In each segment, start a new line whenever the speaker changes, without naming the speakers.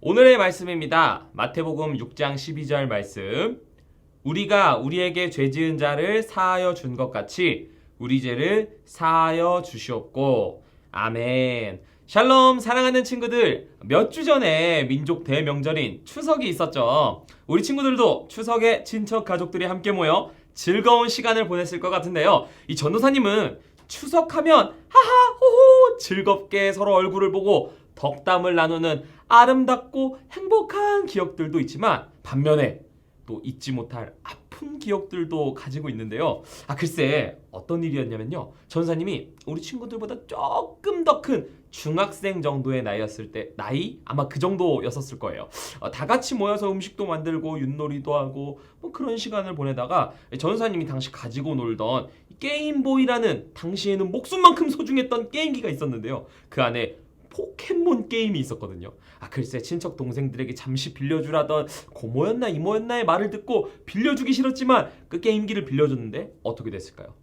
오늘의 말씀입니다. 마태복음 6장 12절 말씀. 우리가 우리에게 죄 지은 자를 사하여 준 것 같이 우리 죄를 사하여 주시옵고. 아멘. 샬롬 사랑하는 친구들, 몇 주 전에 민족 대명절인 추석이 있었죠. 우리 친구들도 추석에 친척 가족들이 함께 모여 즐거운 시간을 보냈을 것 같은데요. 이 전도사님은 추석하면 하하 호호 즐겁게 서로 얼굴을 보고 덕담을 나누는 아름답고 행복한 기억들도 있지만 반면에 또 잊지 못할 아픈 기억들도 가지고 있는데요. 글쎄 어떤 일이었냐면요. 전사님이 우리 친구들보다 조금 더 큰 중학생 정도의 나이였을 때, 나이 아마 그 정도였었을 거예요. 다 같이 모여서 음식도 만들고 윷놀이도 하고 뭐 그런 시간을 보내다가 전사님이 당시 가지고 놀던 게임보이라는 당시에는 목숨만큼 소중했던 게임기가 있었는데요. 그 안에 포켓몬 게임이 있었거든요. 글쎄 친척 동생들에게 잠시 빌려주라던 고모였나 이모였나의 말을 듣고 빌려주기 싫었지만 그 게임기를 빌려줬는데 어떻게 됐을까요?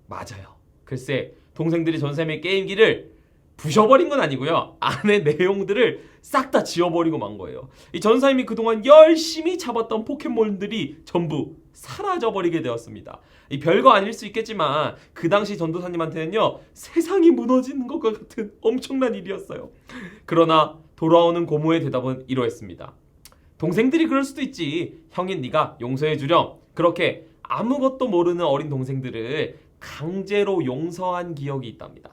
맞아요. 글쎄 동생들이 전쌤의 게임기를 부셔버린 건 아니고요. 안에 내용들을 싹 다 지워버리고 만 거예요. 이 전사님이 그동안 열심히 잡았던 포켓몬들이 전부 사라져버리게 되었습니다. 이 별거 아닐 수 있겠지만 그 당시 전도사님한테는요 세상이 무너지는 것과 같은 엄청난 일이었어요. 그러나 돌아오는 고모의 대답은 이러했습니다. 동생들이 그럴 수도 있지. 형인 네가 용서해 주렴. 그렇게 아무것도 모르는 어린 동생들을 강제로 용서한 기억이 있답니다.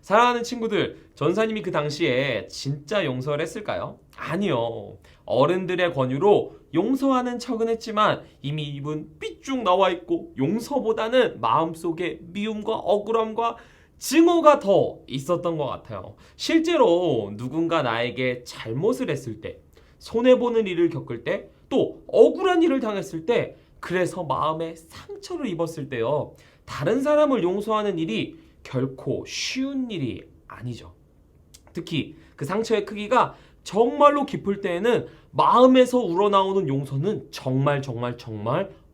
사랑하는 친구들, 전사님이 그 당시에 진짜 용서를 했을까요? 아니요. 어른들의 권유로 용서하는 척은 했지만 이미 입은 삐쭉 나와 있고 용서보다는 마음속에 미움과 억울함과 증오가 더 있었던 것 같아요. 실제로 누군가 나에게 잘못을 했을 때, 손해보는 일을 겪을 때, 또 억울한 일을 당했을 때, 그래서 마음에 상처를 입었을 때요. 다른 사람을 용서하는 일이 결코 쉬운 일이 아니죠. 특히 그 상처의 크기가 정말로 깊을 때에는 마음에서 우러나오는 용서는 정말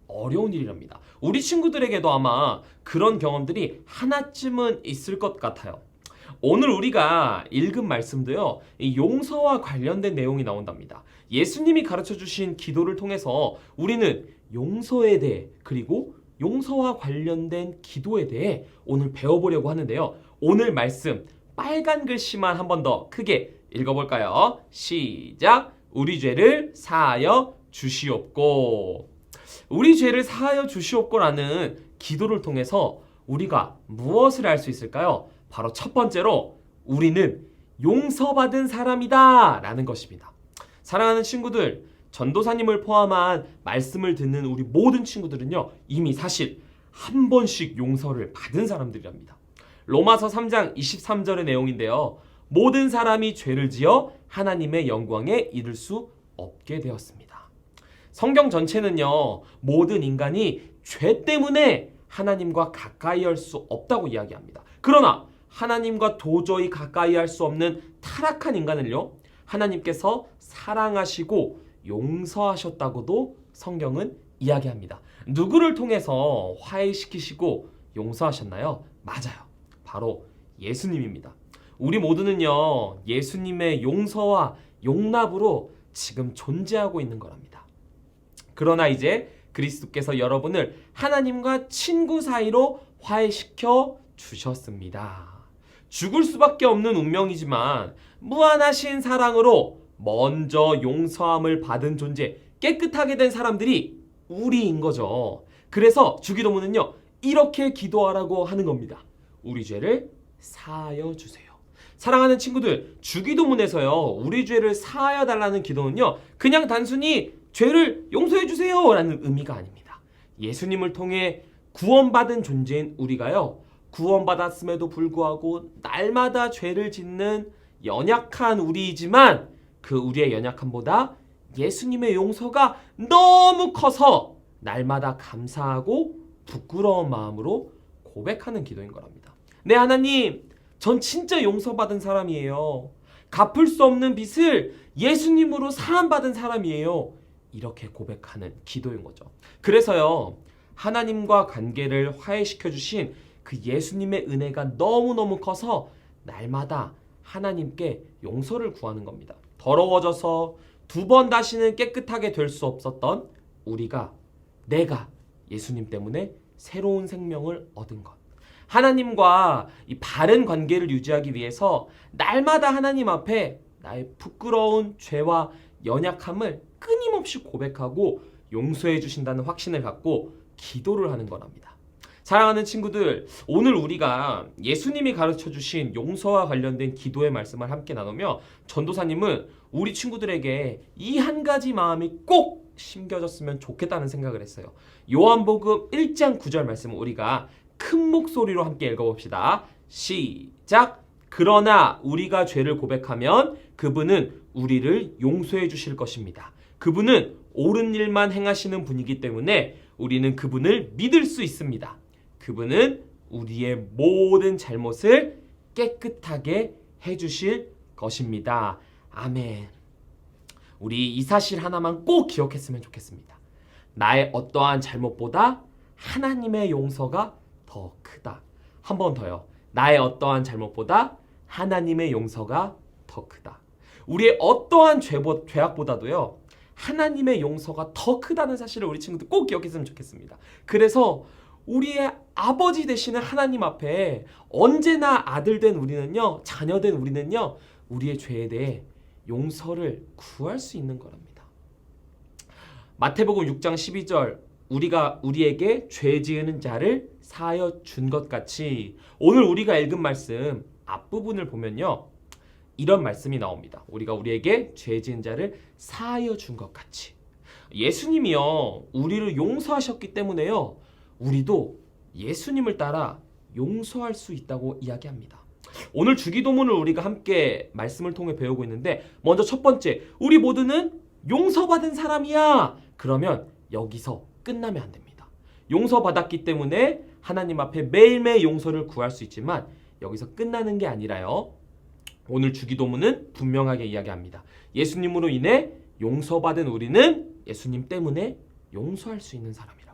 어려운 일이랍니다. 우리 친구들에게도 아마 그런 경험들이 하나쯤은 있을 것 같아요. 오늘 우리가 읽은 말씀도요, 이 용서와 관련된 내용이 나온답니다. 예수님이 가르쳐 주신 기도를 통해서 우리는 용서에 대해 그리고 용서와 관련된 기도에 대해 오늘 배워보려고 하는데요. 오늘 말씀 빨간 글씨만 한 번 더 크게 읽어볼까요? 시작! 우리 죄를 사하여 주시옵고. 우리 죄를 사하여 주시옵고라는 기도를 통해서 우리가 무엇을 알 수 있을까요? 바로 첫 번째로 우리는 용서받은 사람이다 라는 것입니다. 사랑하는 친구들, 전도사님을 포함한 말씀을 듣는 우리 모든 친구들은요 이미 사실 한 번씩 용서를 받은 사람들이랍니다. 로마서 3장 23절의 내용인데요. 모든 사람이 죄를 지어 하나님의 영광에 이를 수 없게 되었습니다. 성경 전체는요 모든 인간이 죄 때문에 하나님과 가까이 할 수 없다고 이야기합니다. 그러나 하나님과 도저히 가까이 할 수 없는 타락한 인간을요 하나님께서 사랑하시고 용서하셨다고도 성경은 이야기합니다. 누구를 통해서 화해시키시고 용서하셨나요? 맞아요. 바로 예수님입니다. 우리 모두는요 예수님의 용서와 용납으로 지금 존재하고 있는 거랍니다. 그러나 이제 그리스도께서 여러분을 하나님과 친구 사이로 화해시켜 주셨습니다. 죽을 수밖에 없는 운명이지만 무한하신 사랑으로 먼저 용서함을 받은 존재, 깨끗하게 된 사람들이 우리인 거죠. 그래서 주기도문은요 이렇게 기도하라고 하는 겁니다. 우리 죄를 사하여 주세요. 사랑하는 친구들, 주기도문에서요 우리 죄를 사하여 달라는 기도는요 그냥 단순히 죄를 용서해 주세요 라는 의미가 아닙니다. 예수님을 통해 구원받은 존재인 우리가요 구원받았음에도 불구하고 날마다 죄를 짓는 연약한 우리이지만 그 우리의 연약함보다 예수님의 용서가 너무 커서 날마다 감사하고 부끄러운 마음으로 고백하는 기도인 거랍니다. 네, 하나님, 전 진짜 용서받은 사람이에요. 갚을 수 없는 빚을 예수님으로 사함받은 사람이에요. 이렇게 고백하는 기도인 거죠. 그래서요, 하나님과 관계를 화해시켜 주신 그 예수님의 은혜가 너무너무 커서 날마다 하나님께 용서를 구하는 겁니다. 더러워져서 두 번 다시는 깨끗하게 될 수 없었던 내가 예수님 때문에 새로운 생명을 얻은 것. 하나님과 이 바른 관계를 유지하기 위해서 날마다 하나님 앞에 나의 부끄러운 죄와 연약함을 끊임없이 고백하고 용서해 주신다는 확신을 갖고 기도를 하는 거랍니다. 사랑하는 친구들, 오늘 우리가 예수님이 가르쳐 주신 용서와 관련된 기도의 말씀을 함께 나누며 전도사님은 우리 친구들에게 이 한 가지 마음이 꼭 심겨졌으면 좋겠다는 생각을 했어요. 요한복음 1장 9절 말씀을 우리가 큰 목소리로 함께 읽어봅시다. 시작! 그러나 우리가 죄를 고백하면 그분은 우리를 용서해 주실 것입니다. 그분은 옳은 일만 행하시는 분이기 때문에 우리는 그분을 믿을 수 있습니다. 그분은 우리의 모든 잘못을 깨끗하게 해주실 것입니다. 아멘. 우리 이 사실 하나만 꼭 기억했으면 좋겠습니다. 나의 어떠한 잘못보다 하나님의 용서가 더 크다. 한 번 더요. 나의 어떠한 잘못보다 하나님의 용서가 더 크다. 우리의 어떠한 죄악보다도요, 하나님의 용서가 더 크다는 사실을 우리 친구들 꼭 기억했으면 좋겠습니다. 그래서 우리의 아버지 되시는 하나님 앞에 언제나 아들 된 우리는요, 자녀 된 우리는요, 우리의 죄에 대해 용서를 구할 수 있는 거랍니다. 마태복음 6장 12절, 우리가 우리에게 죄 지은 자를 사하여 준 것 같이, 오늘 우리가 읽은 말씀 앞부분을 보면요, 이런 말씀이 나옵니다. 우리가 우리에게 죄 지은 자를 사하여 준 것 같이. 예수님이요, 우리를 용서하셨기 때문에요, 우리도 예수님을 따라 용서할 수 있다고 이야기합니다. 오늘 주기도문을 우리가 함께 말씀을 통해 배우고 있는데, 먼저 첫 번째, 우리 모두는 용서받은 사람이야. 그러면 여기서 끝나면 안 됩니다. 용서받았기 때문에 하나님 앞에 매일매일 용서를 구할 수 있지만 여기서 끝나는 게 아니라요, 오늘 주기도문은 분명하게 이야기합니다. 예수님으로 인해 용서받은 우리는 예수님 때문에 용서할 수 있는 사람이라고요.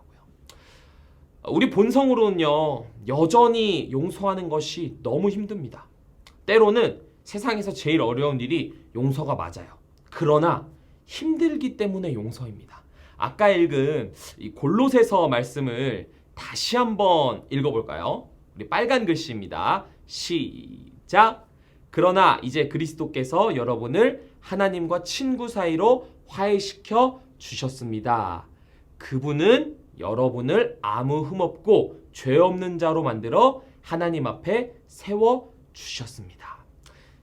우리 본성으로는요, 여전히 용서하는 것이 너무 힘듭니다. 때로는 세상에서 제일 어려운 일이 용서가 맞아요. 그러나 힘들기 때문에 용서입니다. 아까 읽은 이 골로새서 말씀을 다시 한번 읽어볼까요? 우리 빨간 글씨입니다. 시작! 그러나 이제 그리스도께서 여러분을 하나님과 친구 사이로 화해시켜 주셨습니다. 그분은 여러분을 아무 흠없고 죄 없는 자로 만들어 하나님 앞에 세워 주셨습니다.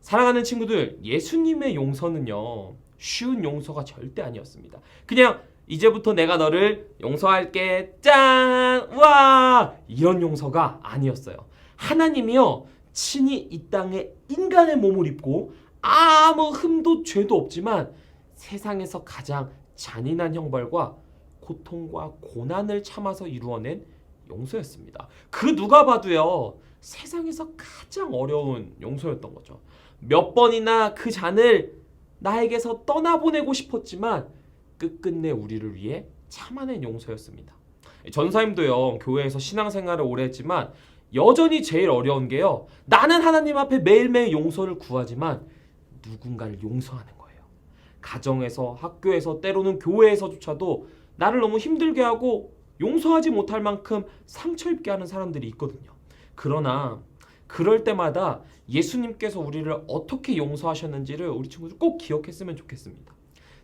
사랑하는 친구들, 예수님의 용서는요, 쉬운 용서가 절대 아니었습니다. 그냥 이제부터 내가 너를 용서할게, 짠! 와! 이런 용서가 아니었어요. 하나님이요, 친히 이 땅에 인간의 몸을 입고 아무 흠도 죄도 없지만 세상에서 가장 잔인한 형벌과 고통과 고난을 참아서 이루어낸 용서였습니다. 그 누가 봐도요, 세상에서 가장 어려운 용서였던 거죠. 몇 번이나 그 잔을 나에게서 떠나보내고 싶었지만 끝끝내 우리를 위해 참아낸 용서였습니다. 전사님도요, 교회에서 신앙생활을 오래 했지만 여전히 제일 어려운 게요, 나는 하나님 앞에 매일매일 용서를 구하지만 누군가를 용서하는 거예요. 가정에서, 학교에서, 때로는 교회에서조차도 나를 너무 힘들게 하고 용서하지 못할 만큼 상처 입게 하는 사람들이 있거든요. 그러나 그럴 때마다 예수님께서 우리를 어떻게 용서하셨는지를 우리 친구들 꼭 기억했으면 좋겠습니다.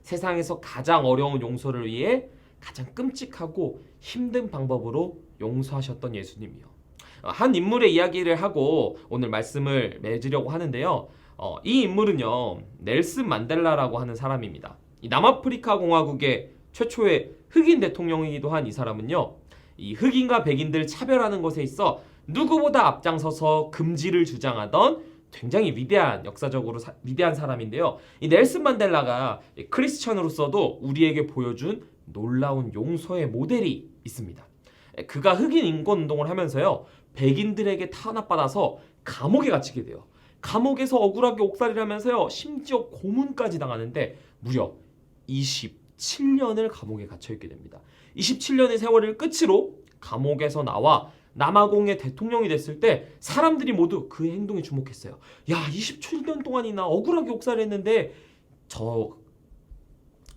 세상에서 가장 어려운 용서를 위해 가장 끔찍하고 힘든 방법으로 용서하셨던 예수님이요. 한 인물의 이야기를 하고 오늘 말씀을 맺으려고 하는데요. 이 인물은요, 넬슨 만델라라고 하는 사람입니다. 이 남아프리카 공화국의 최초의 흑인 대통령이기도 한 이 사람은요, 이 흑인과 백인들 차별하는 것에 있어 누구보다 앞장서서 금지를 주장하던 굉장히 위대한, 역사적으로 위대한 사람인데요. 이 넬슨 만델라가 크리스천으로서도 우리에게 보여준 놀라운 용서의 모델이 있습니다. 그가 흑인 인권운동을 하면서요, 백인들에게 탄압받아서 감옥에 갇히게 돼요. 감옥에서 억울하게 옥살이를 하면서요, 심지어 고문까지 당하는데 무려 27년을 감옥에 갇혀있게 됩니다. 27년의 세월을 끝으로 감옥에서 나와 남아공의 대통령이 됐을 때 사람들이 모두 그의 행동에 주목했어요. 야, 27년 동안이나 억울하게 옥살했는데 저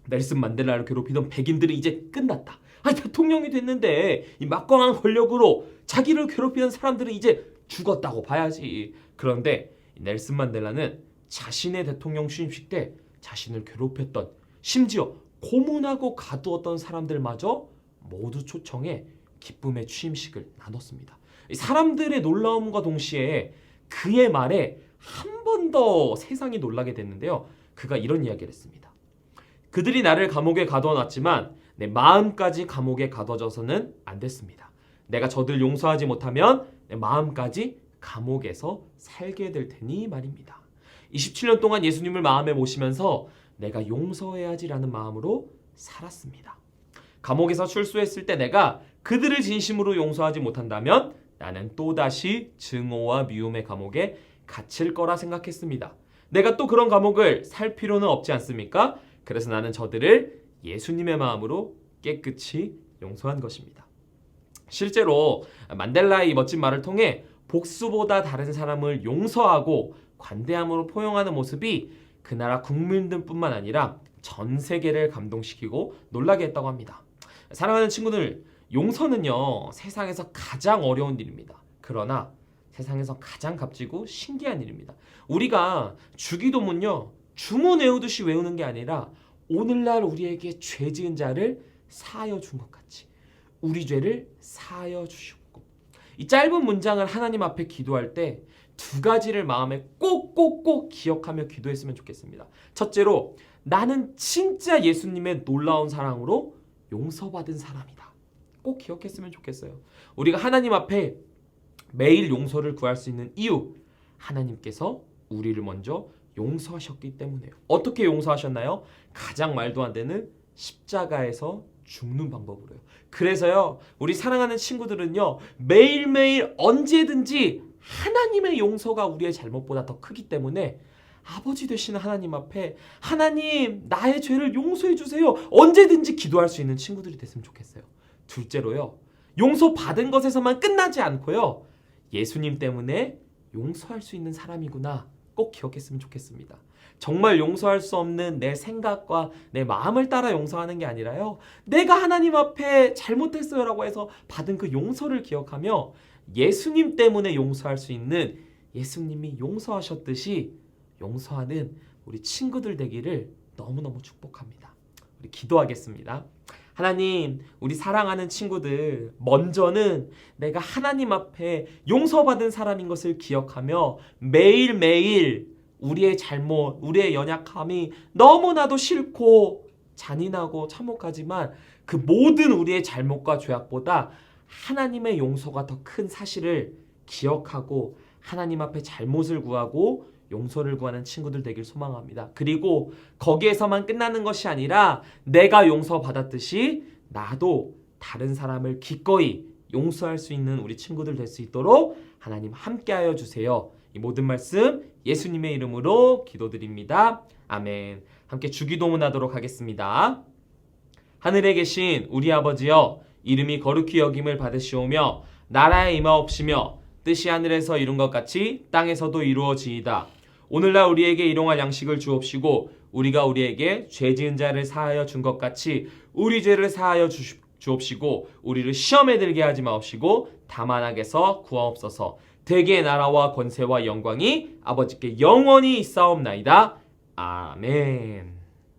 넬슨 만델라를 괴롭히던 백인들이 이제 끝났다. 아니 대통령이 됐는데 이 막강한 권력으로 자기를 괴롭히는 사람들은 이제 죽었다고 봐야지. 그런데 넬슨 만델라는 자신의 대통령 취임식 때 자신을 괴롭혔던, 심지어 고문하고 가두었던 사람들마저 모두 초청해 기쁨의 취임식을 나눴습니다. 사람들의 놀라움과 동시에 그의 말에 한 번 더 세상이 놀라게 됐는데요. 그가 이런 이야기를 했습니다. 그들이 나를 감옥에 가두어놨지만 내 마음까지 감옥에 가둬져서는 안 됐습니다. 내가 저들 용서하지 못하면 내 마음까지 감옥에서 살게 될 테니 말입니다. 27년 동안 예수님을 마음에 모시면서 내가 용서해야지라는 마음으로 살았습니다. 감옥에서 출소했을 때 내가 그들을 진심으로 용서하지 못한다면 나는 또다시 증오와 미움의 감옥에 갇힐 거라 생각했습니다. 내가 또 그런 감옥을 살 필요는 없지 않습니까? 그래서 나는 저들을 예수님의 마음으로 깨끗이 용서한 것입니다. 실제로 만델라의 이 멋진 말을 통해 복수보다 다른 사람을 용서하고 관대함으로 포용하는 모습이 그 나라 국민들뿐만 아니라 전 세계를 감동시키고 놀라게 했다고 합니다. 사랑하는 친구들, 용서는요 세상에서 가장 어려운 일입니다. 그러나 세상에서 가장 값지고 신기한 일입니다. 우리가 주기도문요 주문 외우듯이 외우는 게 아니라 오늘날 우리에게 죄 지은 자를 사하여 준 것 같이 우리 죄를 사하여 주시옵고, 이 짧은 문장을 하나님 앞에 기도할 때 두 가지를 마음에 꼭꼭꼭 기억하며 기도했으면 좋겠습니다. 첫째로, 나는 진짜 예수님의 놀라운 사랑으로 용서받은 사람이다. 꼭 기억했으면 좋겠어요. 우리가 하나님 앞에 매일 용서를 구할 수 있는 이유, 하나님께서 우리를 먼저 용서하셨기 때문에요. 어떻게 용서하셨나요? 가장 말도 안 되는 십자가에서 죽는 방법으로요. 그래서요, 우리 사랑하는 친구들은요, 매일매일 언제든지 하나님의 용서가 우리의 잘못보다 더 크기 때문에 아버지 되시는 하나님 앞에 하나님 나의 죄를 용서해 주세요 언제든지 기도할 수 있는 친구들이 됐으면 좋겠어요. 둘째로요, 용서받은 것에서만 끝나지 않고요, 예수님 때문에 용서할 수 있는 사람이구나 꼭 기억했으면 좋겠습니다. 정말 용서할 수 없는 내 생각과 내 마음을 따라 용서하는 게 아니라요, 내가 하나님 앞에 잘못했어요 라고 해서 받은 그 용서를 기억하며 예수님 때문에 용서할 수 있는, 예수님이 용서하셨듯이 용서하는 우리 친구들 되기를 너무너무 축복합니다. 우리 기도하겠습니다. 하나님, 우리 사랑하는 친구들, 먼저는 내가 하나님 앞에 용서받은 사람인 것을 기억하며 매일매일 우리의 잘못, 우리의 연약함이 너무나도 싫고 잔인하고 참혹하지만 그 모든 우리의 잘못과 죄악보다 하나님의 용서가 더 큰 사실을 기억하고 하나님 앞에 잘못을 구하고 용서를 구하는 친구들 되길 소망합니다. 그리고 거기에서만 끝나는 것이 아니라 내가 용서받았듯이 나도 다른 사람을 기꺼이 용서할 수 있는 우리 친구들 될 수 있도록 하나님 함께하여 주세요. 이 모든 말씀 예수님의 이름으로 기도드립니다. 아멘. 함께 주기도문 하도록 하겠습니다. 하늘에 계신 우리 아버지여, 이름이 거룩히 여김을 받으시오며 나라에 임하옵시며 뜻이 하늘에서 이룬 것 같이 땅에서도 이루어지이다. 오늘날 우리에게 일용할 양식을 주옵시고 우리가 우리에게 죄 지은 자를 사하여 준 것 같이 우리 죄를 사하여 주옵시고 우리를 시험에 들게 하지 마옵시고 다만 악에서 구하옵소서. 대개의 나라와 권세와 영광이 아버지께 영원히 있사옵나이다. 아멘.